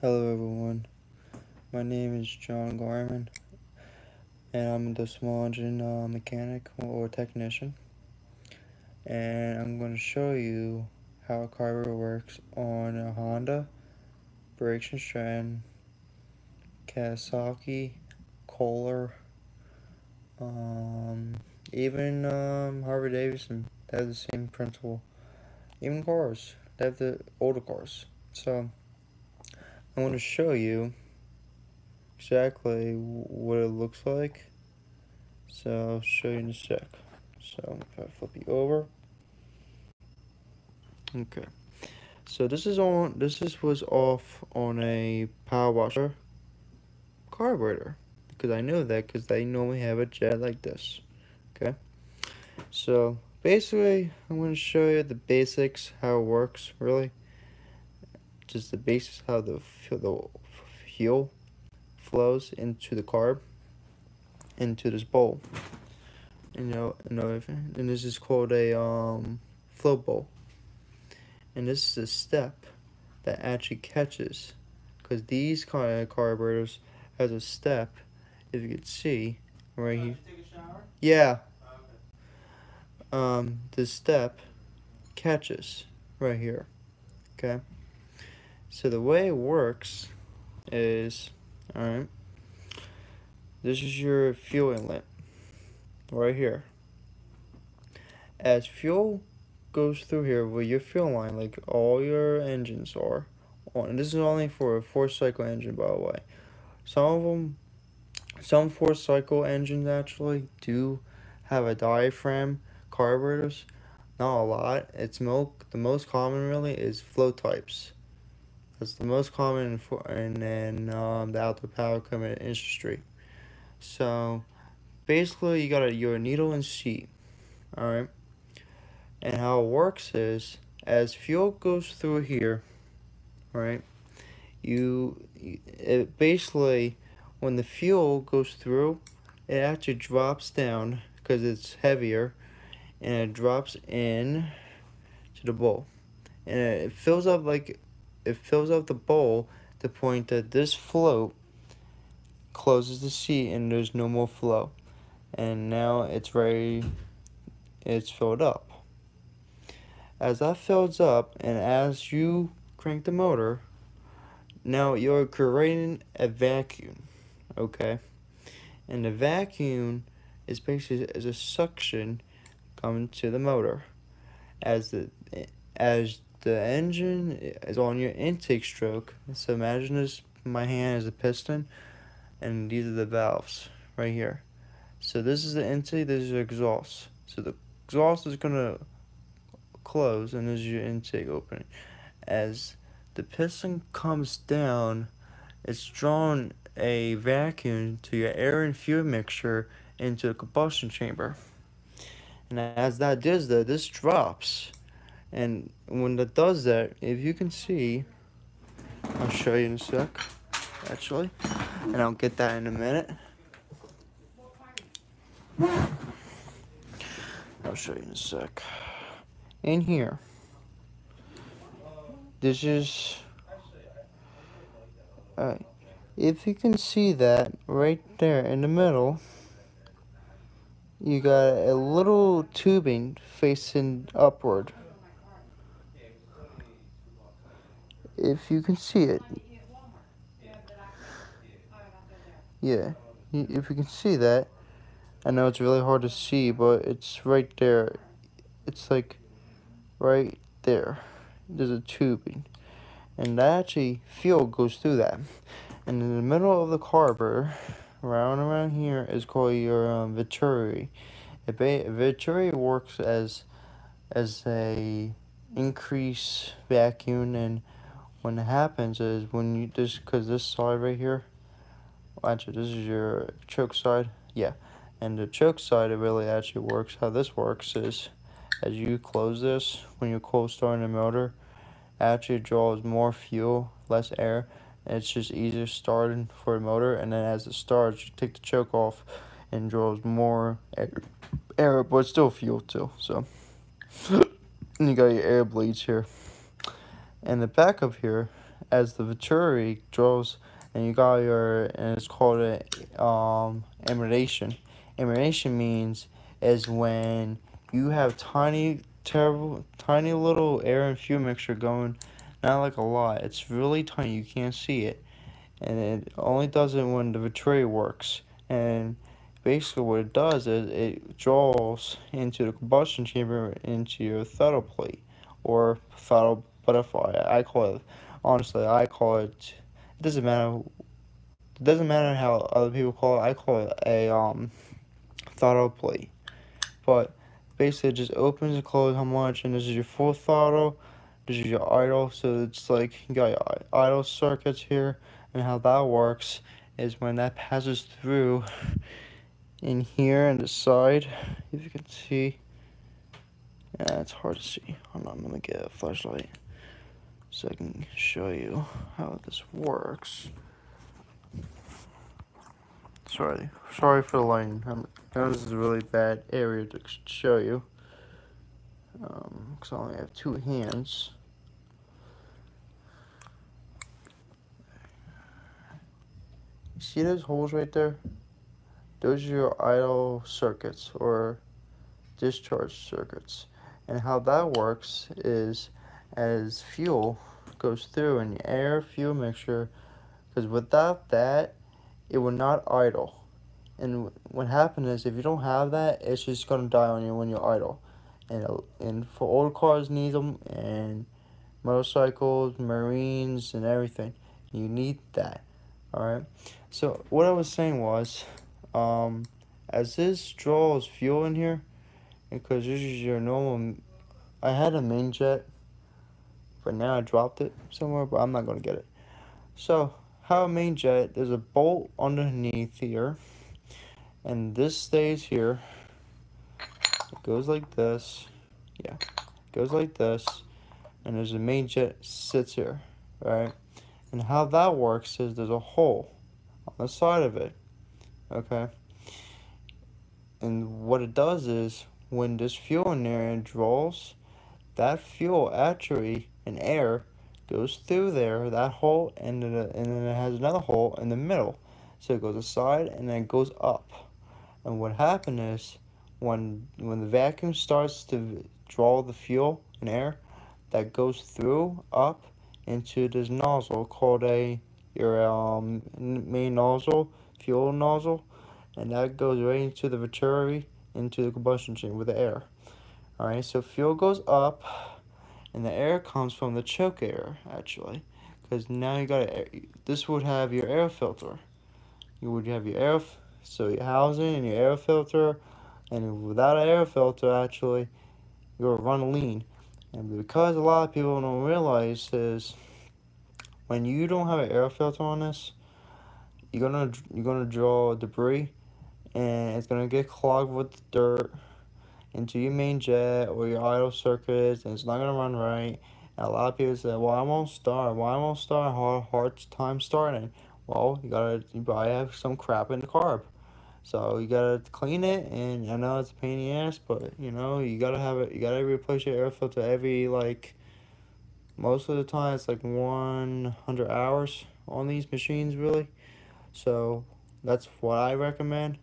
Hello everyone, my name is John Gorman and I'm the small engine mechanic or technician, and I'm going to show you how a carburetor works on a Honda, Briggs & Stratton, Kawasaki, Kohler, even Harley Davidson. They have the same principle. Even cars, they have the older cars. So I'm going to show you exactly what it looks like. So I'll show you in a sec. So if I flip you over, okay. So this was off on a power washer carburetor, because I know that because they normally have a jet like this. Okay. So basically, I'm going to show you the basics, how it works. Really, just the basics, how the fuel flows into the carb, into this bowl. And this is called a flow bowl. And this is a step that actually catches, because these kind of carburetors has a step, if you could see right here. Take a shower? Yeah. The step catches right here. Okay. So the way it works is, all right. This is your fuel inlet right here. As fuel goes through here with your fuel line, like all your engines are on, and this is only for a 4-cycle engine, by the way. Some 4-cycle engines actually do have a diaphragm carburetors. Not a lot. The most common really is flow types. That's the most common in the outdoor power equipment industry. So basically, you got your needle and seat. All right. And how it works is, as fuel goes through here, right? It basically, when the fuel goes through, it actually drops down because it's heavier, and it drops in to the bowl, and it fills up the bowl to the point that this float closes the seat and there's no more flow, and now it's filled up. As that fills up, and as you crank the motor, now you're creating a vacuum, okay? And the vacuum is basically as a suction coming to the motor. As the engine is on your intake stroke, so imagine this, my hand is a piston, and these are the valves right here. So this is the intake, this is the exhaust. So the exhaust is gonna close, and this is your intake opening. As the piston comes down, it's drawn a vacuum to your air and fuel mixture into the combustion chamber. And as that does that, this drops. And when that does that, if you can see, I'll show you in a sec, actually. And I'll get that in a minute. I'll show you in a sec. In here, this is, alright, if you can see that right there in the middle, you got a little tubing facing upward. If you can see it, yeah, if you can see that, I know it's really hard to see, but it's right there. It's like right there. There's a tubing, and that actually fuel goes through that. And in the middle of the carburetor, around here, is called your Venturi. Venturi works as a increase vacuum, and when it happens is when you because this side right here, actually this is your choke side, yeah, and the choke side, it really actually works. How this works is, as you close this, when you're cold starting the motor, actually draws more fuel, less air, and it's just easier starting for the motor. And then as it starts, you take the choke off and draws more air, but it's still fuel too. So and you got your air bleeds here, and the back of here as the Venturi draws, and you got and it's called amortization. Amortization means is when you have tiny little air and fuel mixture going, not like a lot. It's really tiny. You can't see it, and it only does it when the Venturi works. And basically, what it does is it draws into the combustion chamber into your throttle plate or throttle butterfly. I call it. It doesn't matter. It doesn't matter how other people call it. I call it a throttle plate. But basically, it just opens and closes how much, and this is your full throttle. This is your idle. So it's like you got your idle circuits here, and how that works is when that passes through in here on the side. If you can see, yeah, it's hard to see. Hold on, I'm gonna get a flashlight so I can show you how this works. Sorry for the lighting. I know this is a really bad area to show you, because I only have two hands. You see those holes right there? Those are your idle circuits or discharge circuits. And how that works is as fuel goes through an air fuel mixture, because without that, it will not idle. And what happens is if you don't have that, it's just gonna die on you when you're idle. And for old cars need them, and motorcycles, marines, and everything, you need that. All right. So what I was saying was, as this draws fuel in here, because this is your normal. I had a main jet, but now I dropped it somewhere, but I'm not gonna get it. So how a main jet, there's a bolt underneath here, and this stays here. It goes like this. Yeah, it goes like this, and there's a main jet sits here, right? And how that works is there's a hole on the side of it, okay? And what it does is when this fuel in there and draws, that fuel actually and air goes through there, that hole, and then it has another hole in the middle. So it goes aside and then it goes up. And what happens is when the vacuum starts to draw the fuel and air, that goes through up into this nozzle called your main nozzle, fuel nozzle, and that goes right into the Venturi, into the combustion chamber with the air. Alright, so fuel goes up, and the air comes from the choke air, actually. Because now you got this would have your air filter. You would have your so your housing and your air filter, and without an air filter, actually, you'll run lean. And because a lot of people don't realize is, when you don't have an air filter on this, you're gonna draw debris, and it's gonna get clogged with dirt into your main jet or your idle circuits, and it's not gonna run right. And a lot of people say, "Well, I won't start. Why won't start? Hard time starting." Well, you probably have some crap in the carb, so you gotta clean it. And I know it's a pain in the ass, but you gotta have it. You gotta replace your air filter every most of the time. It's like 100 hours on these machines, really. So that's what I recommend.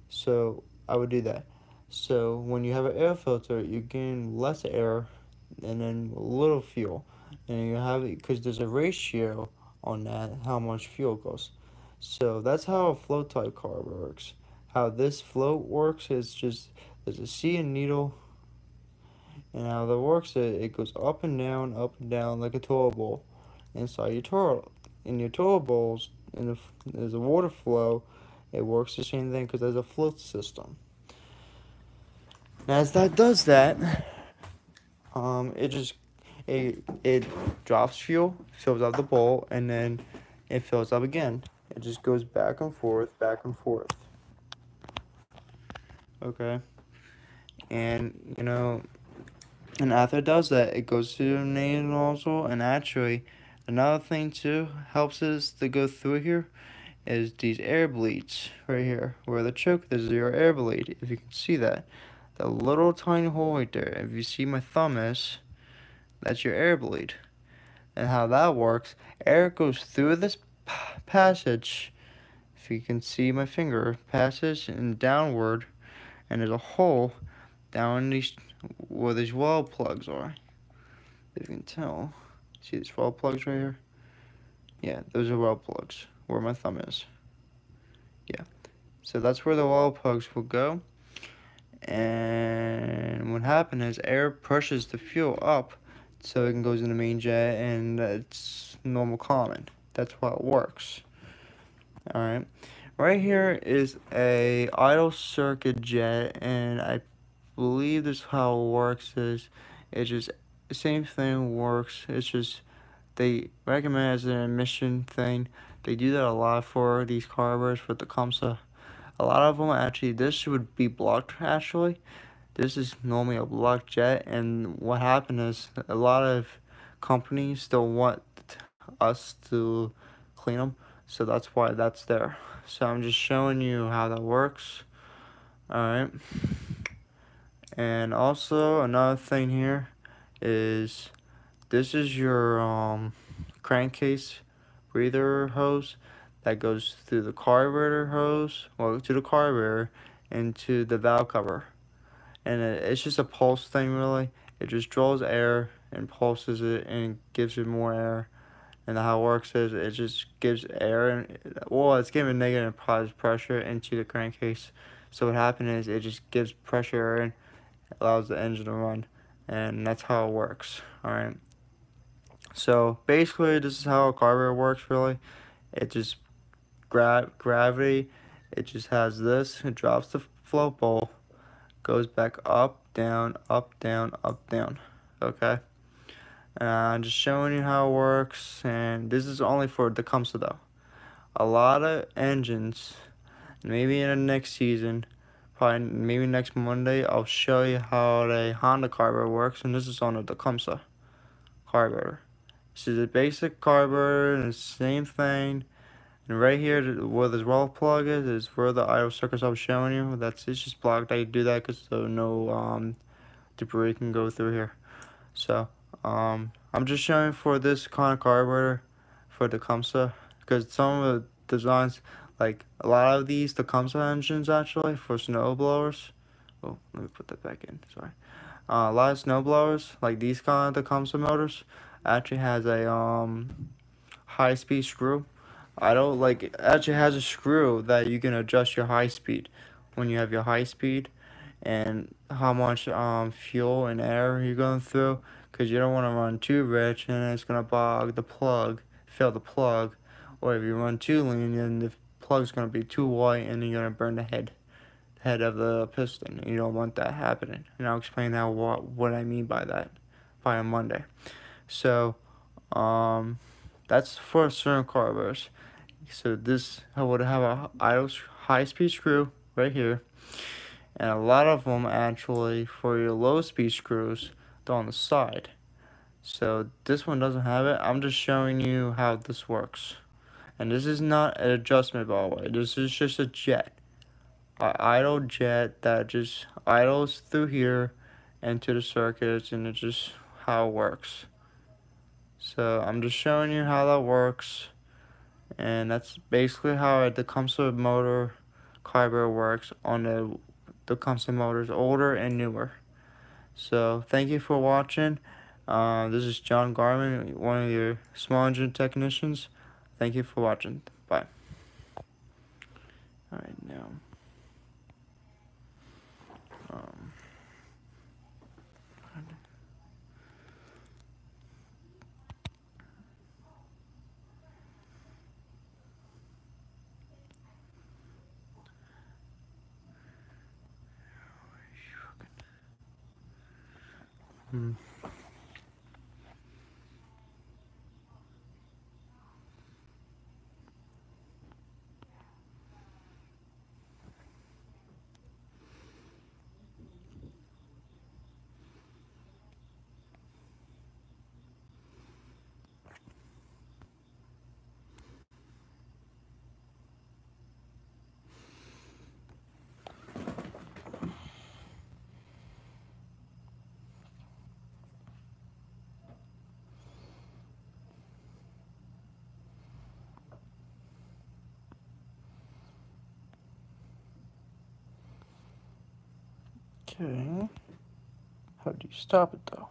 So I would do that. So when you have an air filter, you gain less air and then a little fuel, and you have it because there's a ratio on that how much fuel goes. So that's how a float type car works. How this float works is just there's a C and needle, and how that works it goes up and down like a toilet bowl inside your toilet. In your toilet bowls, there's a water flow. It works the same thing because there's a float system. And as that does that, it drops fuel, fills up the bowl, and then it fills up again. It just goes back and forth, back and forth. Okay, and and after it does that, it goes to the main nozzle. And actually, another thing too helps us to go through here is these air bleeds right here, where the choke is your air bleed. If you can see that. The little tiny hole right there, if you see my thumb is, that's your air bleed. And how that works, air goes through this passage, if you can see my finger, passage and downward, and there's a hole down these where these wall plugs are. If you can tell, see these wall plugs right here? Yeah, those are wall plugs, where my thumb is. Yeah, so that's where the wall plugs will go. And what happened is air pushes the fuel up so it can goes in the main jet, and it's normal common. That's how it works. Alright, right here is a idle circuit jet, and I believe this how it works is it's just the same thing works. It's just they recommend as an emission thing. They do that a lot for these carburetors for the Tecumseh. A lot of them actually, this would be blocked actually. This is normally a blocked jet, and what happened is a lot of companies don't want us to clean them, so that's why that's there. So I'm just showing you how that works. Alright. And also another thing here is this is your crankcase breather hose that goes through the carburetor hose, well, to the carburetor and to the valve cover. And it's just a pulse thing really. It just draws air and pulses it and gives it more air. And how it works is it just gives air, and well, it's giving negative and positive pressure into the crankcase. So what happened is it just gives pressure and allows the engine to run, and that's how it works. All right. So basically, this is how a carburetor works. Really, it just gravity. It just has this. It drops the float bowl, goes back up, down, up, down, up, down. Okay. I'm just showing you how it works, and this is only for the Tecumseh though. A lot of engines, maybe in the next season, probably maybe next Monday, I'll show you how the Honda carburetor works, and this is on the Tecumseh carburetor. This is a basic carburetor, and the same thing. And right here, where this wall plug is where the idle circuits I was showing you. It's just blocked. I do that because so no debris can go through here. So I'm just showing for this kind of carburetor for the Tecumseh, because some of the designs, like a lot of these Tecumseh engines actually for snow blowers. Oh, let me put that back in. Sorry. A lot of snow blowers, like these kind of Tecumseh motors, actually has a high-speed screw. I don't like it actually has a screw that you can adjust your high speed when you have your high speed, and how much fuel and air you're going through, because you don't want to run too rich and it's gonna bog the plug, fill the plug, or if you run too lean, then the plug's gonna be too white and you're gonna burn the head of the piston. You don't want that happening, and I'll explain how what I mean by that by on Monday. So that's for certain carburetors. So this I would have a idle high-speed screw right here, and a lot of them actually for your low-speed screws, they're on the side. So this one doesn't have it. I'm just showing you how this works. And this is not an adjustment, by the way. This is just a jet, an idle jet that just idles through here into the circuits, and it's just how it works. So I'm just showing you how that works. And that's basically how the Tecumseh motor carburetor works on the Tecumseh motors, older and newer. So thank you for watching. This is John Garman, one of your small engine technicians. Thank you for watching. Bye. All right, now. Um, hmm. Okay. How do you stop it though?